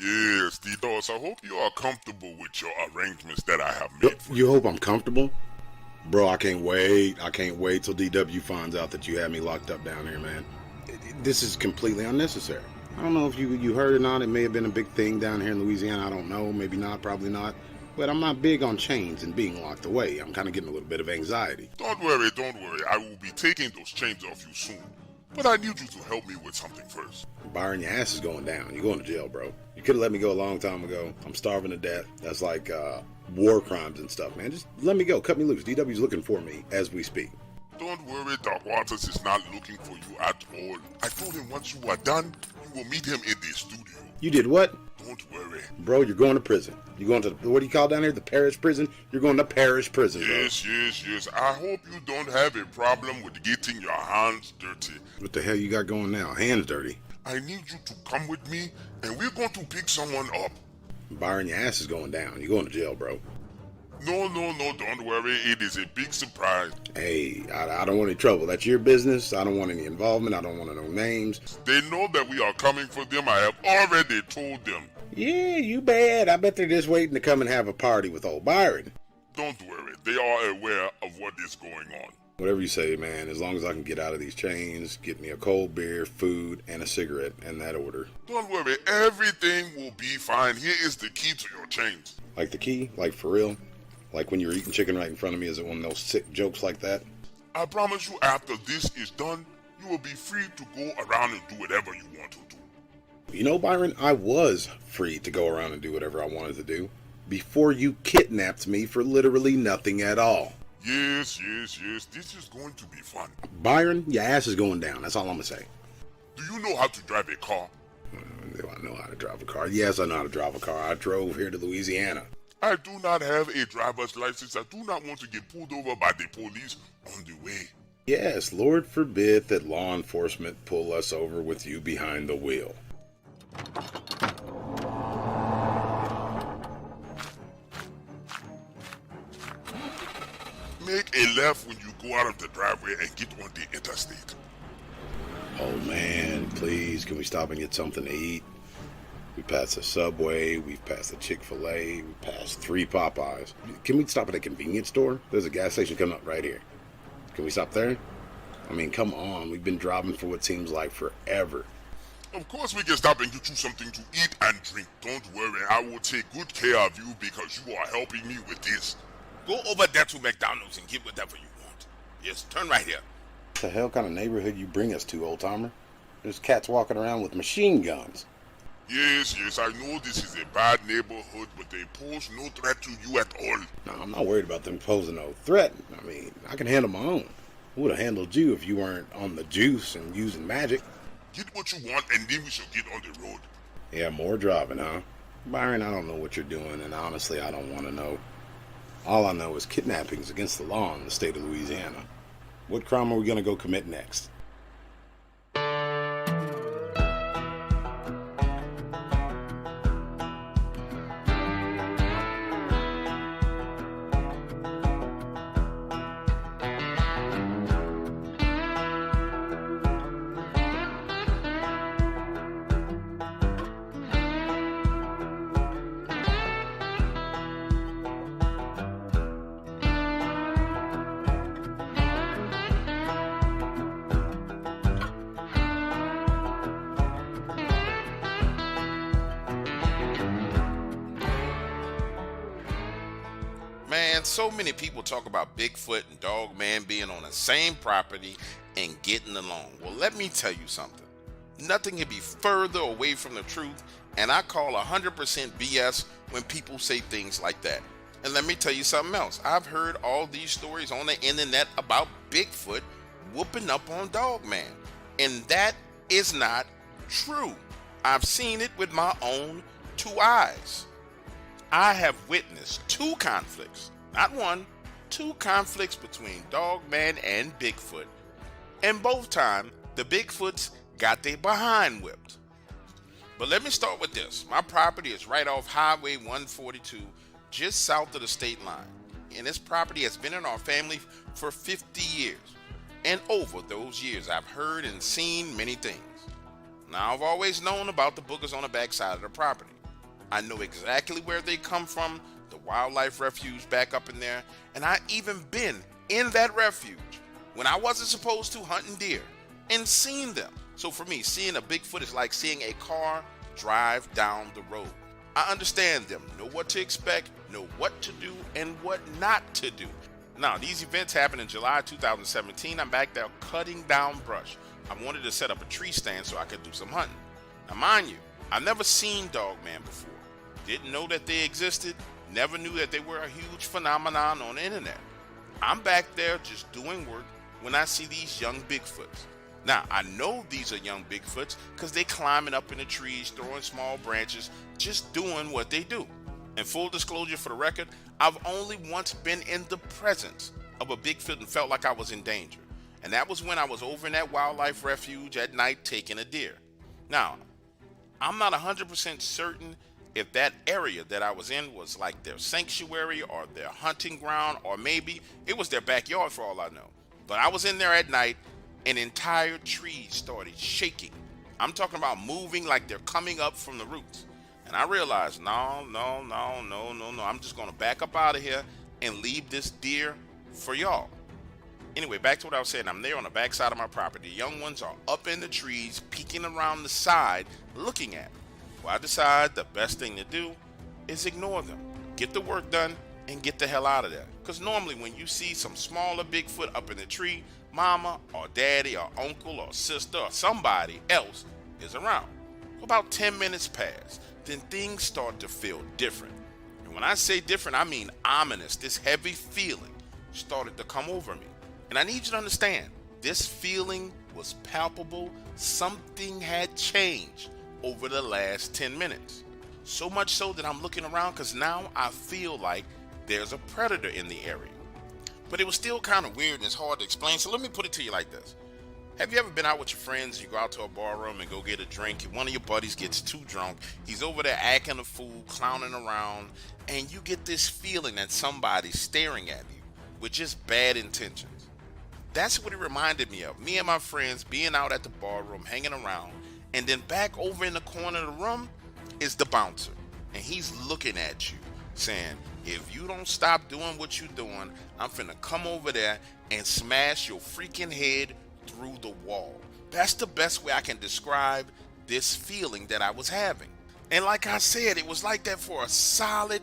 Yes, D-Dos, I hope you are comfortable with your arrangements that I have made for You you. hope I'm comfortable? Bro, I can't wait. I can't wait till DW finds out that you had me locked up down here, man. This is completely unnecessary. I don't know if you heard or not. It may have been a big thing down here in Louisiana. I don't know. Maybe not. Probably not. But I'm not big on chains and being locked away. I'm kind of getting a little bit of anxiety. Don't worry, don't worry. I will be taking those chains off you soon. But I need you to help me with something first. Byron, your ass is going down. You're going to jail, bro. You could have let me go a long time ago. I'm starving to death. That's like war crimes and stuff, man. Just let me go. Cut me loose. DW's looking for me as we speak. Don't worry, Doc Waters is not looking for you at all. I told him once you are done, you will meet him in the studio. You did what? Don't worry. Bro, you're going to prison. You're going to, what do you call down here? The parish prison? You're going to parish prison, bro. Yes. I hope you don't have a problem with getting your hands dirty. What the hell you got going now? Hands dirty. I need you to come with me, and we're going to pick someone up. Byron, your ass is going down. You're going to jail, bro. No, don't worry. It is a big surprise. Hey, I don't want any trouble. That's your business. I don't want any involvement. I don't want to know names. They know that we are coming for them. I have already told them. Yeah, you bad. I bet they're just waiting to come and have a party with old Byron. Don't worry. They are aware of what is going on. Whatever you say, man. As long as I can get out of these chains, get me a cold beer, food, and a cigarette in that order. Don't worry. Everything will be fine. Here is the key to your chains. Like the key? Like for real? Like when you were eating chicken right in front of me? Is it one of those sick jokes like that? I promise you after this is done, you will be free to go around and do whatever you want to do. You know, Byron, I was free to go around and do whatever I wanted to do before you kidnapped me for literally nothing at all. Yes. This is going to be fun. Byron, your ass is going down. That's all I'm going to say. Do you know how to drive a car? Do I know how to drive a car? Yes, I know how to drive a car. I drove here to Louisiana. I do not have a driver's license. I do not want to get pulled over by the police on the way. Yes, Lord forbid that law enforcement pull us over with you behind the wheel. Make a left when you go out of the driveway and get on the interstate. Oh man, please, can we stop and get something to eat? We passed the Subway, we've passed the Chick-fil-A, we passed 3 Popeyes. Can we stop at a convenience store? There's a gas station coming up right here. Can we stop there? I mean, come on, we've been driving for what seems like forever. Of course we can stop and get you something to eat and drink. Don't worry, I will take good care of you because you are helping me with this. Go over there to McDonald's and get whatever you want. Yes, turn right here. What the hell kind of neighborhood you bring us to, old timer? There's cats walking around with machine guns. Yes, I know this is a bad neighborhood, but they pose no threat to you at all. No, I'm not worried about them posing no threat. I mean, I can handle my own. I would have handled you if you weren't on the juice and using magic. Get what you want and then we shall get on the road. Yeah, more driving, huh? Byron, I don't know what you're doing, and honestly, I don't want to know. All I know is kidnapping's against the law in the state of Louisiana. What crime are we going to go commit next? Man, so many people talk about Bigfoot and Dogman being on the same property and getting along. Well, let me tell you something. Nothing can be further away from the truth, and I call 100% BS when people say things like that. And let me tell you something else. I've heard all these stories on the internet about Bigfoot whooping up on Dogman, and that is not true. I've seen it with my own 2 eyes. I have witnessed 2 conflicts, not 1, 2 conflicts between Dogman and Bigfoot. And both times, the Bigfoots got their behind whipped. But let me start with this. My property is right off Highway 142, just south of the state line. And this property has been in our family for 50 years. And over those years, I've heard and seen many things. Now, I've always known about the boogers on the backside of the property. I know exactly where they come from, the wildlife refuge back up in there, and I even been in that refuge when I wasn't supposed to hunting deer and seen them. So for me, seeing a Bigfoot is like seeing a car drive down the road. I understand them, know what to expect, know what to do and what not to do. Now, these events happened in July 2017. I'm back there cutting down brush. I wanted to set up a tree stand so I could do some hunting. Now, mind you, I've never seen Dogman before. Didn't know that they existed. Never knew that they were a huge phenomenon on the internet. I'm back there just doing work when I see these young Bigfoots. Now, I know these are young Bigfoots because they climbing up in the trees, throwing small branches, just doing what they do. And full disclosure for the record, I've only once been in the presence of a Bigfoot and felt like I was in danger. And that was when I was over in that wildlife refuge at night taking a deer. Now, I'm not 100% certain if that area that I was in was like their sanctuary or their hunting ground, or maybe it was their backyard for all I know. But I was in there at night and entire trees started shaking. I'm talking about moving like they're coming up from the roots. And I realized, no. I'm just going to back up out of here and leave this deer for y'all. Anyway, back to what I was saying. I'm there on the back side of my property. The young ones are up in the trees, peeking around the side, looking at me. Well, I decide the best thing to do is ignore them. Get the work done and get the hell out of there. Because normally when you see some smaller Bigfoot up in the tree, mama or daddy or uncle or sister or somebody else is around. About 10 minutes pass. Then things start to feel different. And when I say different, I mean ominous. This heavy feeling started to come over me. And I need you to understand, this feeling was palpable. Something had changed over the last 10 minutes. So much so that I'm looking around because now I feel like there's a predator in the area. But it was still kind of weird and it's hard to explain. So let me put it to you like this. Have you ever been out with your friends, you go out to a bar room and go get a drink, one of your buddies gets too drunk, he's over there acting a fool, clowning around, and you get this feeling that somebody's staring at you with just bad intentions? That's what it reminded me of. Me and my friends being out at the bar room, hanging around, and then back over in the corner of the room is the bouncer. And he's looking at you, saying, if you don't stop doing what you're doing, I'm finna come over there and smash your freaking head through the wall. That's the best way I can describe this feeling that I was having. And like I said, it was like that for a solid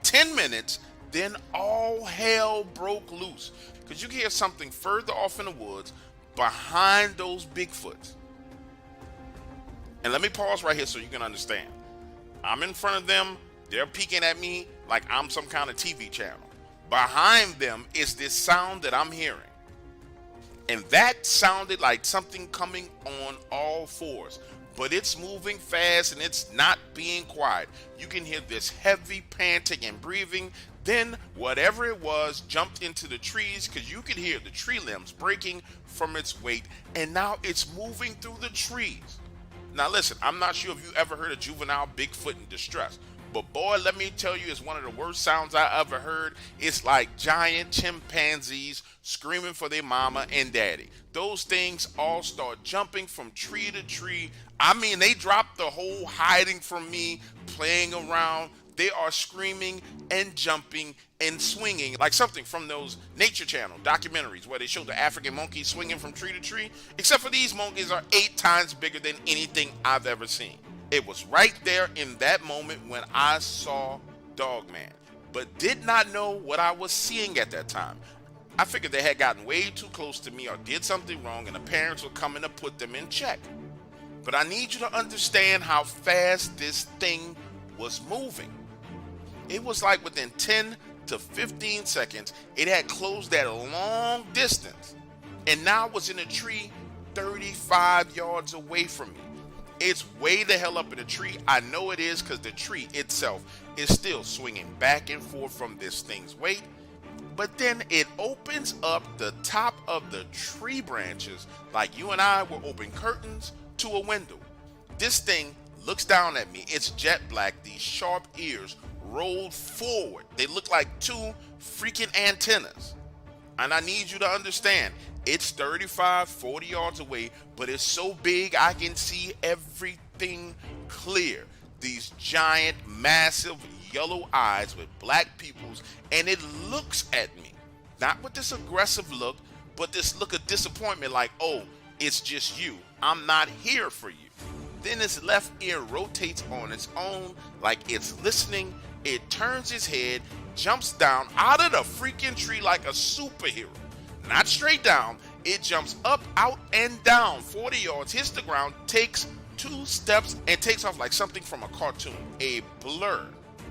10 minutes. Then all hell broke loose. Because you can hear something further off in the woods behind those Bigfoots. And let me pause right here so you can understand. I'm in front of them. They're peeking at me like I'm some kind of TV channel. Behind them is this sound that I'm hearing. And that sounded like something coming on all fours. But it's moving fast and it's not being quiet. You can hear this heavy panting and breathing. Then whatever it was jumped into the trees because you could hear the tree limbs breaking from its weight. And now it's moving through the trees. Now listen, I'm not sure if you ever heard a juvenile Bigfoot in distress. But boy, let me tell you, it's one of the worst sounds I ever heard. It's like giant chimpanzees screaming for their mama and daddy. Those things all start jumping from tree to tree. I mean, they dropped the whole hiding from me, playing around. They are screaming and jumping and swinging like something from those Nature Channel documentaries where they show the African monkeys swinging from tree to tree. Except for these monkeys are 8 times bigger than anything I've ever seen. It was right there in that moment when I saw Dogman, but did not know what I was seeing at that time. I figured they had gotten way too close to me or did something wrong and the parents were coming to put them in check. But I need you to understand how fast this thing was moving. It was like within 10 to 15 seconds, it had closed that long distance and now was in a tree 35 yards away from me. It's way the hell up in the tree. I know it is because the tree itself is still swinging back and forth from this thing's weight. But then it opens up the top of the tree branches like you and I were open curtains to a window. This thing looks down at me. It's jet black. These sharp ears rolled forward. They look like 2 freaking antennas. And I need you to understand, it's 35, 40 yards away, but it's so big I can see everything clear. these giant, massive yellow eyes with black pupils, and it looks at me. Not with this aggressive look, but this look of disappointment like, oh, it's just you. I'm not here for you. Then its left ear rotates on its own like it's listening. It turns its head, jumps down out of the freaking tree like a superhero. Not straight down, it jumps up, out, and down 40 yards, hits the ground, takes 2 steps, and takes off like something from a cartoon. A blur.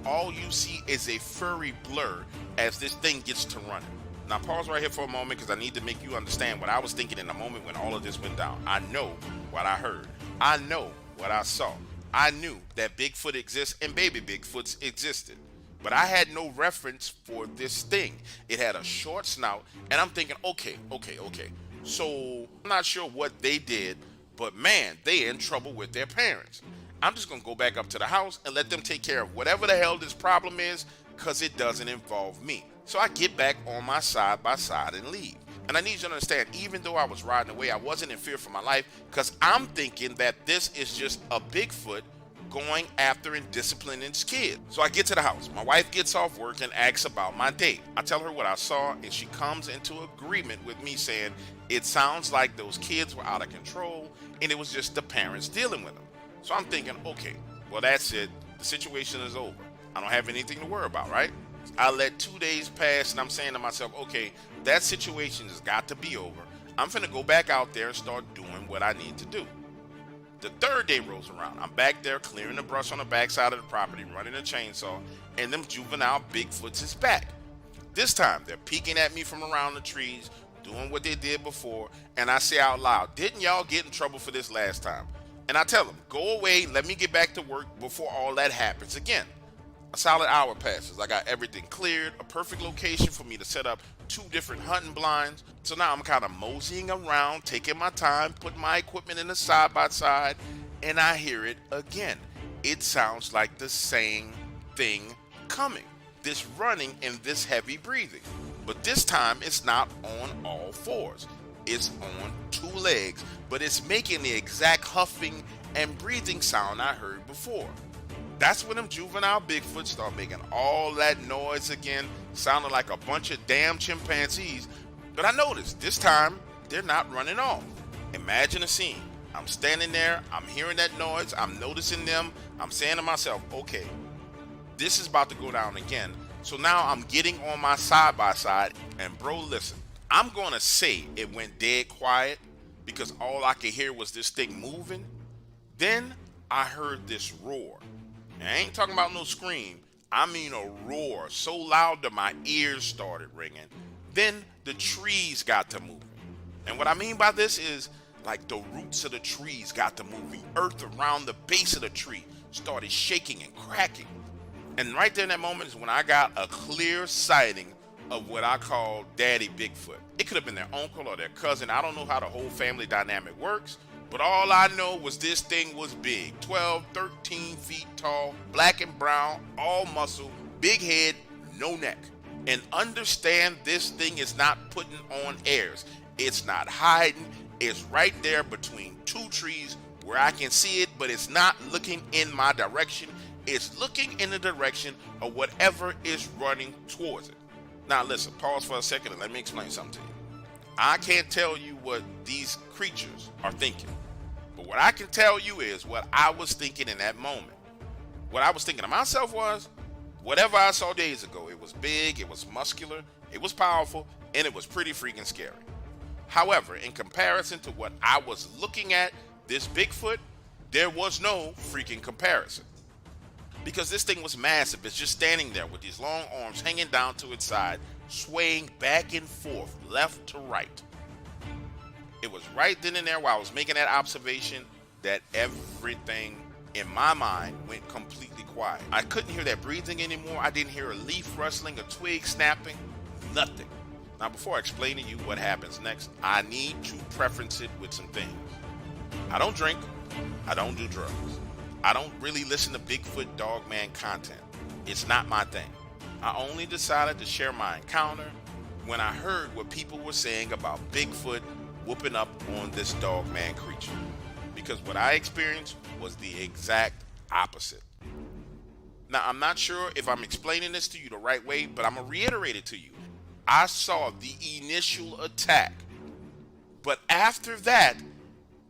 All you see is a furry blur as this thing gets to running. Now pause right here for a moment because I need to make you understand what I was thinking in the moment when all of this went down. I know what I heard. I know what I saw. I knew that Bigfoot exists and baby Bigfoots existed. But I had no reference for this thing. It had a short snout, and I'm thinking, okay. So I'm not sure what they did, but man, they in trouble with their parents. I'm just gonna go back up to the house and let them take care of whatever the hell this problem is, because it doesn't involve me. So I get back on my side by side and leave. And I need you to understand, even though I was riding away, I wasn't in fear for my life, because I'm thinking that this is just a Bigfoot going after and disciplining his kid. So I get to the house. My wife gets off work and asks about my date. I tell her what I saw, and she comes into agreement with me saying it sounds like those kids were out of control and it was just the parents dealing with them. So I'm thinking, okay, well that's it. The situation is over. I don't have anything to worry about, right? I let 2 days pass and I'm saying to myself, okay, that situation has got to be over. I'm finna go back out there and start doing what I need to do. The third day rolls around. I'm back there clearing the brush on the backside of the property, running a chainsaw, and them juvenile Bigfoots is back. This time, they're peeking at me from around the trees, doing what they did before, and I say out loud, didn't y'all get in trouble for this last time? And I tell them, go away, let me get back to work before all that happens again. A solid hour passes. I got everything cleared, a perfect location for me to set up 2 different hunting blinds. So now I'm kind of moseying around, taking my time, putting my equipment in the side by side, and I hear it again. It sounds like the same thing coming. This running and this heavy breathing. But this time it's not on all 4s. It's on 2 legs, but it's making the exact huffing and breathing sound I heard before. That's when them juvenile Bigfoots start making all that noise again, sounding like a bunch of damn chimpanzees. But I noticed this time they're not running off. Imagine a scene. I'm standing there, I'm hearing that noise, I'm noticing them, I'm saying to myself, okay, this is about to go down again. So now I'm getting on my side by side, and bro, listen, I'm gonna say it went dead quiet because all I could hear was this thing moving. Then I heard this roar. And I ain't talking about no scream. I mean a roar so loud that my ears started ringing. Then the trees got to moving. And what I mean by this is like the roots of the trees got to moving. Earth around the base of the tree started shaking and cracking. And right there in that moment is when I got a clear sighting of what I call Daddy Bigfoot. It could have been their uncle or their cousin. I don't know how the whole family dynamic works. But all I know was this thing was big, 12, 13 feet tall, black and brown, all muscle, big head, no neck. And understand this thing is not putting on airs. It's not hiding. It's right there between 2 trees where I can see it, but it's not looking in my direction. It's looking in the direction of whatever is running towards it. Now listen, pause for a second and let me explain something to you. I can't tell you what these creatures are thinking. But what I can tell you is what I was thinking in that moment. What I was thinking to myself was, whatever I saw days ago, it was big, it was muscular, it was powerful, and it was pretty freaking scary. However, in comparison to what I was looking at, this Bigfoot, there was no freaking comparison. Because this thing was massive. It's just standing there with these long arms hanging down to its side, swaying back and forth, left to right. It was right then and there while I was making that observation that everything in my mind went completely quiet. I couldn't hear that breathing anymore. I didn't hear a leaf rustling, a twig snapping, nothing. Now, before I explain to you what happens next, I need to preference it with some things. I don't drink. I don't do drugs. I don't really listen to Bigfoot Dogman content. It's not my thing. I only decided to share my encounter when I heard what people were saying about Bigfoot whooping up on this Dogman creature. Because what I experienced was the exact opposite. Now, I'm not sure if I'm explaining this to you the right way, but I'm going to reiterate it to you. I saw the initial attack, but after that,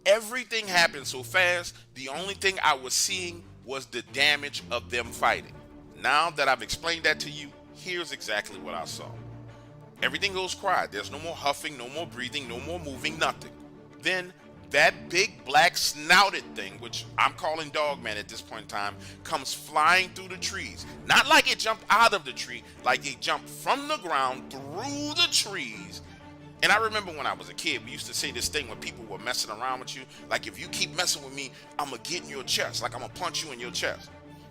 everything happened so fast, the only thing I was seeing was the damage of them fighting. Now that I've explained that to you, here's exactly what I saw. Everything goes quiet. There's no more huffing, no more breathing, no more moving, nothing. Then that big black snouted thing, which I'm calling Dogman at this point in time, comes flying through the trees. Not like it jumped out of the tree, like it jumped from the ground through the trees. And I remember when I was a kid, we used to say this thing when people were messing around with you, like, if you keep messing with me, I'm gonna get in your chest, like I'm gonna punch you in your chest.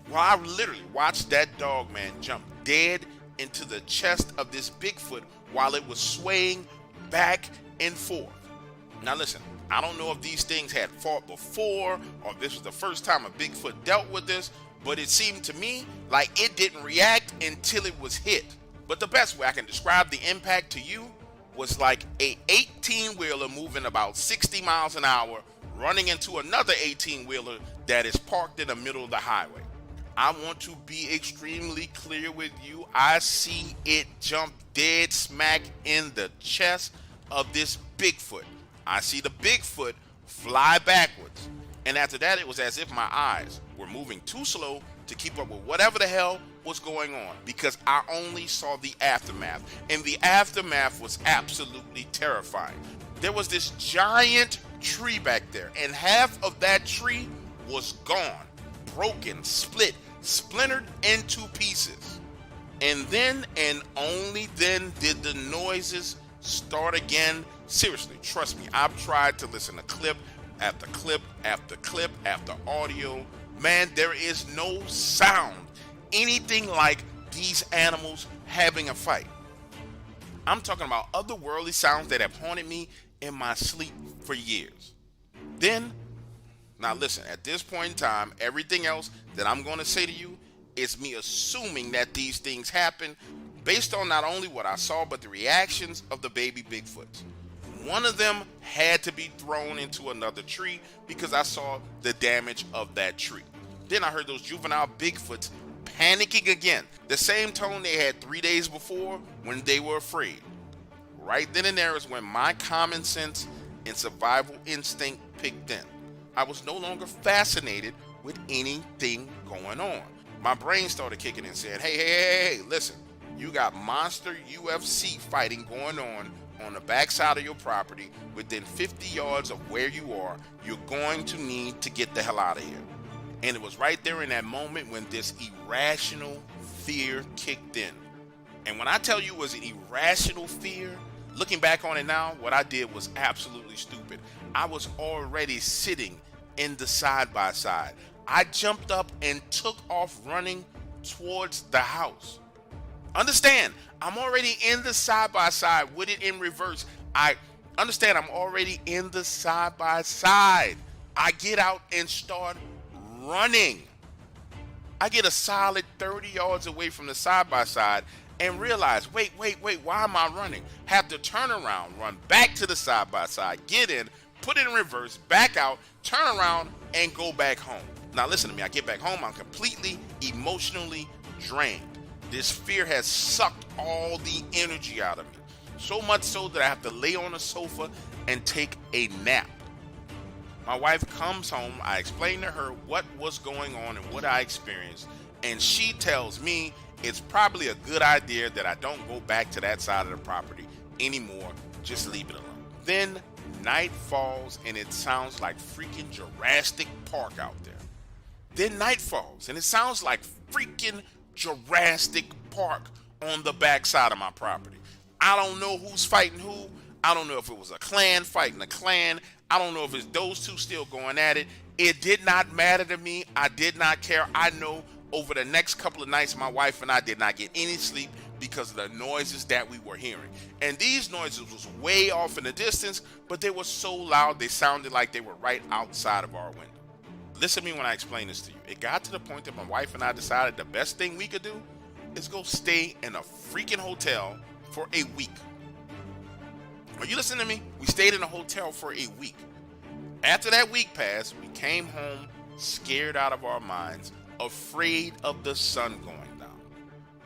Well, I literally watched that Dogman jump dead into the chest of this Bigfoot while it was swaying back and forth. Now listen, I don't know if these things had fought before or if this was the first time a Bigfoot dealt with this, but it seemed to me like it didn't react until it was hit. But the best way I can describe the impact to you was like a 18-wheeler moving about 60 miles an hour running into another 18-wheeler that is parked in the middle of the highway. I want to be extremely clear with you. I see it jump dead smack in the chest of this Bigfoot. I see the Bigfoot fly backwards. And after that, it was as if my eyes were moving too slow to keep up with whatever the hell was going on, because I only saw the aftermath. And the aftermath was absolutely terrifying. There was this giant tree back there, and half of that tree was gone, broken, split, splintered into pieces. And then and only then did the noises start again. Seriously, trust me, I've tried to listen to clip after clip after clip after audio. Man, there is no sound anything like these animals having a fight. I'm talking about otherworldly sounds that have haunted me in my sleep for years. Then, now listen, at this point in time, everything else that I'm going to say to you is me assuming that these things happen based on not only what I saw, but the reactions of the baby Bigfoots. One of them had to be thrown into another tree because I saw the damage of that tree. Then I heard those juvenile Bigfoots panicking again, the same tone they had 3 days before when they were afraid. Right then and there is when my common sense and survival instinct kicked in. I was no longer fascinated with anything going on. My brain started kicking in saying, hey, listen, you got monster UFC fighting going on the backside of your property within 50 yards of where you are. You're going to need to get the hell out of here. And it was right there in that moment when this irrational fear kicked in. And when I tell you it was an irrational fear, looking back on it now, what I did was absolutely stupid. I was already sitting in the side-by-side. I jumped up and took off running towards the house. Understand, I'm already in the side-by-side with it in reverse. I understand I'm already in the side-by-side. I get out and start running. I get a solid 30 yards away from the side-by-side and realize, wait, why am I running? Have to turn around, run back to the side-by-side, get in, put it in reverse, back out, turn around, and go back home. Now listen to me, I get back home, I'm completely emotionally drained. This fear has sucked all the energy out of me. So much so that I have to lay on a sofa and take a nap. My wife comes home, I explain to her what was going on and what I experienced, and she tells me it's probably a good idea that I don't go back to that side of the property anymore, just leave it alone. Then night falls and it sounds like freaking Jurassic Park out there. Then night falls and it sounds like freaking Jurassic Park on the backside of my property. I don't know who's fighting who. I don't know if it was a clan fighting a clan. I don't know if it's those two still going at it. It did not matter to me. I did not care. I know over the next couple of nights, my wife and I did not get any sleep because of the noises that we were hearing. And these noises was way off in the distance, but they were so loud they sounded like they were right outside of our window. Listen to me when I explain this to you. It got to the point that my wife and I decided the best thing we could do is go stay in a freaking hotel for a week. Are you listening to me? We stayed in a hotel for a week. After that week passed, we came home scared out of our minds, afraid of the sun going down.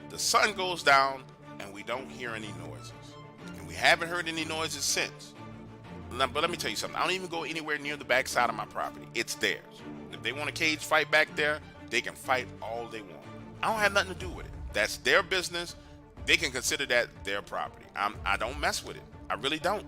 The sun goes down and we don't hear any noises. And we haven't heard any noises since. But let me tell you something. I don't even go anywhere near the backside of my property. It's theirs. If they want a cage fight back there, they can fight all they want. I don't have nothing to do with it. That's their business. They can consider that their property. I don't mess with it. I really don't.